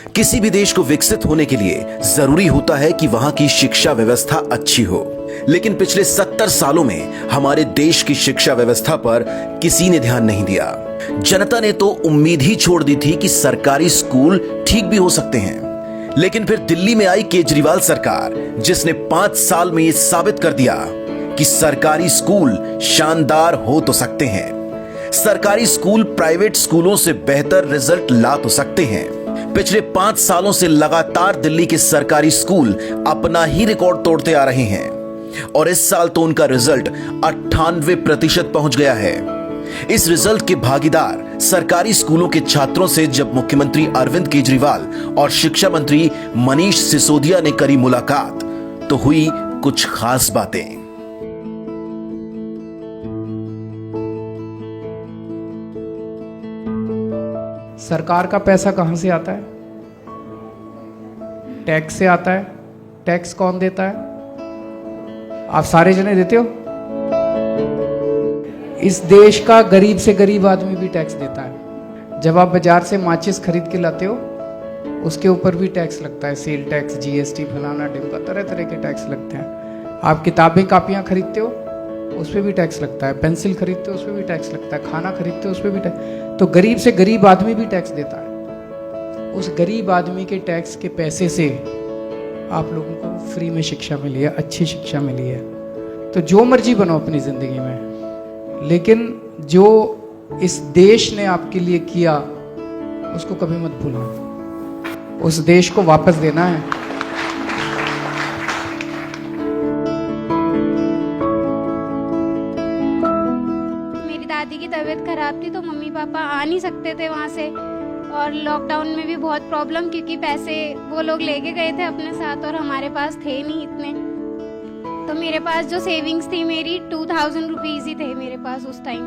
किसी भी देश को विकसित होने के लिए जरूरी होता है कि वहां की शिक्षा व्यवस्था अच्छी हो, लेकिन पिछले 70 सालों में हमारे देश की शिक्षा व्यवस्था पर किसी ने ध्यान नहीं दिया। जनता ने तो उम्मीद ही छोड़ दी थी कि सरकारी स्कूल ठीक भी हो सकते हैं। लेकिन फिर दिल्ली में आई केजरीवाल सरकार, जिसने 5 साल में यह साबित कर दिया कि सरकारी स्कूल शानदार हो तो सकते हैं। सरकारी स्कूल प्राइवेट स्कूलों से बेहतर रिजल्ट ला तो सकते हैं। पिछले 5 सालों से लगातार दिल्ली के सरकारी स्कूल अपना ही रिकॉर्ड तोड़ते आ रहे हैं और इस साल तो उनका रिजल्ट 98% पहुंच गया है। इस रिजल्ट के भागीदार सरकारी स्कूलों के छात्रों से जब मुख्यमंत्री अरविंद केजरीवाल और शिक्षा मंत्री मनीष सिसोदिया ने करी मुलाकात, तो हुई कुछ खास बातें। सरकार का पैसा कहाँ से आता है? टैक्स से आता है। टैक्स कौन देता है? आप सारे जने देते हो। इस देश का गरीब से गरीब आदमी भी टैक्स देता है। जब आप बाजार से माचिस खरीद के लाते हो, उसके ऊपर भी टैक्स लगता है। सेल टैक्स, जीएसटी, फलाना डिम्बा, तरह तरह के टैक्स लगते हैं। आप किताबें कापियाँ खरीदते हो, उस पर भी टैक्स लगता है। पेंसिल खरीदते हो, उस पर भी टैक्स लगता है। खाना खरीदते हो, उस पर भी टैक्स। तो गरीब से गरीब आदमी भी टैक्स देता है। उस गरीब आदमी के टैक्स के पैसे से आप लोगों को फ्री में शिक्षा मिली है, अच्छी शिक्षा मिली है। तो जो मर्जी बनो अपनी ज़िंदगी में, लेकिन जो इस देश ने आपके लिए किया उसको कभी मत भूलना। उस देश को वापस देना है। मेरी दादी की तबीयत खराब थी तो मम्मी पापा आ नहीं सकते थे वहाँ से, और लॉकडाउन में भी बहुत प्रॉब्लम, क्योंकि पैसे वो लोग लेके गए थे अपने साथ और हमारे पास थे नहीं इतने। तो मेरे पास जो सेविंग्स थी मेरी 2000 रुपीज़ ही थे मेरे पास उस टाइम।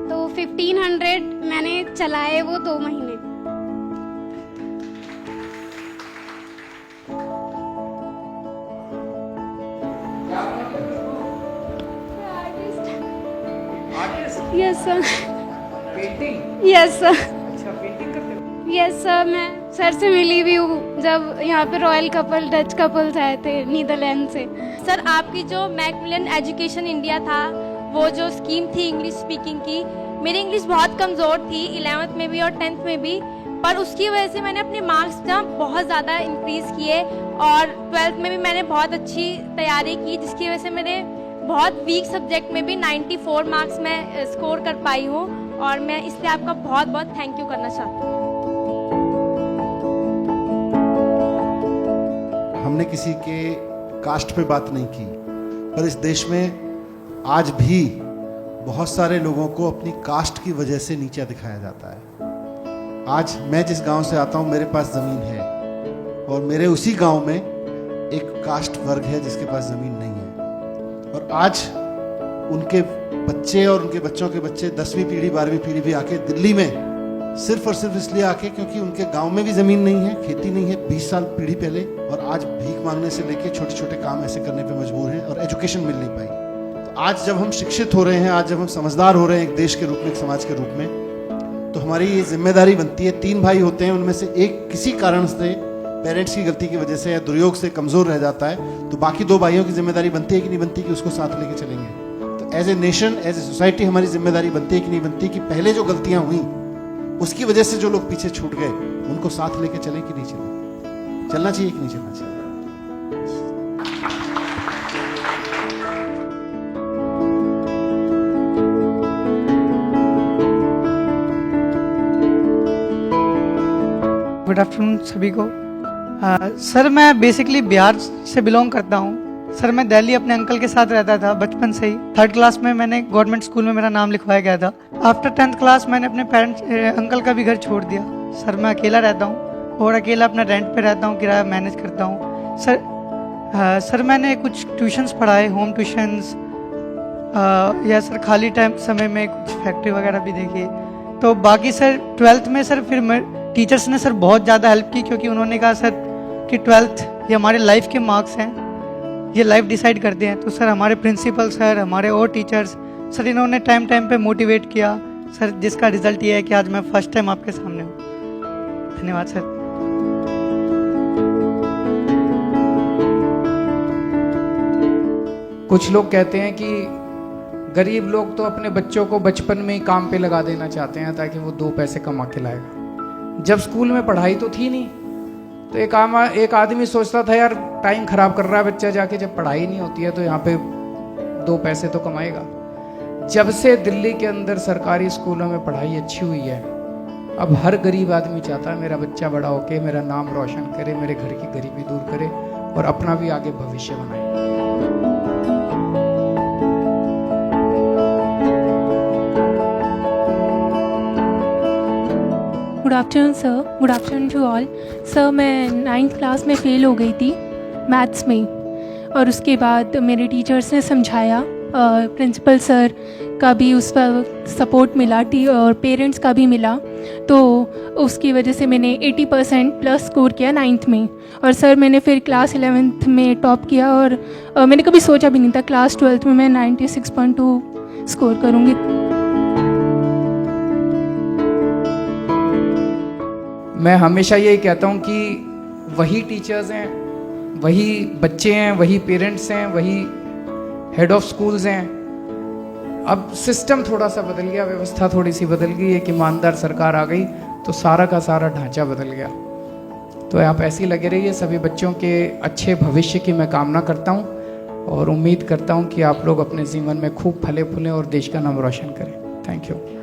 तो 1500 मैंने चलाए वो 2 महीने। Yes sir. Painting? Yes sir. अच्छा, पेंटिंग करते हो? Yes sir. मैं सर से मिली भी हूँ जब यहाँ पे रॉयल कपल, डच कपल्स आए थे नीदरलैंड से। सर, आपकी जो मैकमिलन एजुकेशन इंडिया था, वो जो स्कीम थी इंग्लिश स्पीकिंग की, मेरी इंग्लिश बहुत कमज़ोर थी 11th में भी और 10th में भी, पर उसकी वजह से मैंने अपने मार्क्स ना बहुत ज़्यादा इंक्रीज़ किए और 12th में भी मैंने बहुत अच्छी तैयारी की, जिसकी वजह से मेरे बहुत वीक सब्जेक्ट में भी 94 मार्क्स मैं स्कोर कर पाई हूँ। और मैं इसलिए आपका बहुत बहुत थैंक यू करना चाहती हूँ। हमने किसी के कास्ट पे बात नहीं की, पर इस देश में आज भी बहुत सारे लोगों को अपनी कास्ट की वजह से नीचा दिखाया जाता है। आज मैं जिस गांव से आता हूं, मेरे पास ज़मीन है और मेरे उसी गांव में एक कास्ट वर्ग है जिसके पास ज़मीन नहीं है। और आज उनके बच्चे और उनके बच्चों के बच्चे 10वीं पीढ़ी 12वीं पीढ़ी भी आके दिल्ली में सिर्फ और सिर्फ इसलिए आके क्योंकि उनके गांव में भी ज़मीन नहीं है, खेती नहीं है 20 साल पीढ़ी पहले, और आज भीख मांगने से लेके छोटे छोटे काम ऐसे करने पे मजबूर हैं और एजुकेशन मिल नहीं पाई। तो आज जब हम शिक्षित हो रहे हैं, आज जब हम समझदार हो रहे हैं एक देश के रूप में, एक समाज के रूप में, तो हमारी ये जिम्मेदारी बनती है। 3 भाई होते हैं, उनमें से एक किसी कारण से, पेरेंट्स की गलती की वजह से या दुर्योग से कमज़ोर रह जाता है, तो बाकी 2 भाइयों की जिम्मेदारी बनती है कि नहीं बनती कि उसको साथ लेके चलेंगे। तो as a nation, as a society हमारी जिम्मेदारी बनती है कि नहीं बनती कि पहले जो गलतियां हुई उसकी वजह से जो लोग पीछे छूट गए उनको साथ लेके चले कि नहीं चले, चलना चाहिए कि नहीं चलना चाहिए। गुड आफ्टरनून सभी को। सर, मैं बेसिकली बिहार से बिलोंग करता हूँ। सर, मैं दिल्ली अपने अंकल के साथ रहता था बचपन से ही। 3rd क्लास में मैंने गवर्नमेंट स्कूल में मेरा नाम लिखवाया गया था। आफ्टर 10th क्लास मैंने अपने अंकल का भी घर छोड़ दिया। सर, मैं अकेला रहता हूँ और अकेला अपना रेंट पे रहता हूँ, किराया मैनेज करता हूँ। सर, मैंने कुछ ट्यूशन्स पढ़ाए, होम ट्यूशन्स, या सर खाली टाइम समय में कुछ फैक्ट्री वगैरह भी देखी। तो बाकी सर 12th में सर फिर टीचर्स ने सर बहुत ज़्यादा हेल्प की, क्योंकि उन्होंने कहा सर कि 12th ये हमारे लाइफ के मार्क्स हैं, ये लाइफ डिसाइड करते हैं। तो सर हमारे प्रिंसिपल सर, हमारे और टीचर्स सर, इन्होंने टाइम टाइम पे मोटिवेट किया सर, जिसका रिजल्ट ये है कि आज मैं फर्स्ट टाइम आपके सामने हूँ। धन्यवाद सर। कुछ लोग कहते हैं कि गरीब लोग तो अपने बच्चों को बचपन में ही काम पे लगा देना चाहते हैं ताकि वो 2 पैसे कमा के लाएगा। जब स्कूल में पढ़ाई तो थी नहीं, तो एक आदमी सोचता था यार टाइम खराब कर रहा है बच्चा जाके, जब पढ़ाई नहीं होती है तो यहाँ पे 2 पैसे तो कमाएगा। जब से दिल्ली के अंदर सरकारी स्कूलों में पढ़ाई अच्छी हुई है, अब हर गरीब आदमी चाहता है मेरा बच्चा बड़ा होके मेरा नाम रोशन करे, मेरे घर की गरीबी दूर करे और अपना भी आगे भविष्य बनाए। Good afternoon sir, good afternoon to all. Sir मैं 9th क्लास में फ़ेल हो गई थी मैथ्स में, और उसके बाद मेरे टीचर्स ने समझाया, प्रिंसिपल सर का भी उस पर सपोर्ट मिला और पेरेंट्स का भी मिला, तो उसकी वजह से मैंने 80% प्लस स्कोर किया 9th में। और सर मैंने फिर क्लास 11th में टॉप किया, और मैंने कभी सोचा भी नहीं था क्लास 12th में मैं 96.2 स्कोर करूँगी। मैं हमेशा यही कहता हूँ कि वही टीचर्स हैं, वही बच्चे हैं, वही पेरेंट्स हैं, वही हेड ऑफ स्कूल्स हैं। अब सिस्टम थोड़ा सा बदल गया, व्यवस्था थोड़ी सी बदल गई, एक ईमानदार सरकार आ गई तो सारा का सारा ढांचा बदल गया। तो आप ऐसे ही लगे रहिए, सभी बच्चों के अच्छे भविष्य की मैं कामना करता हूँ और उम्मीद करता हूँ कि आप लोग अपने जीवन में खूब फले फूलें और देश का नाम रोशन करें। Thank you.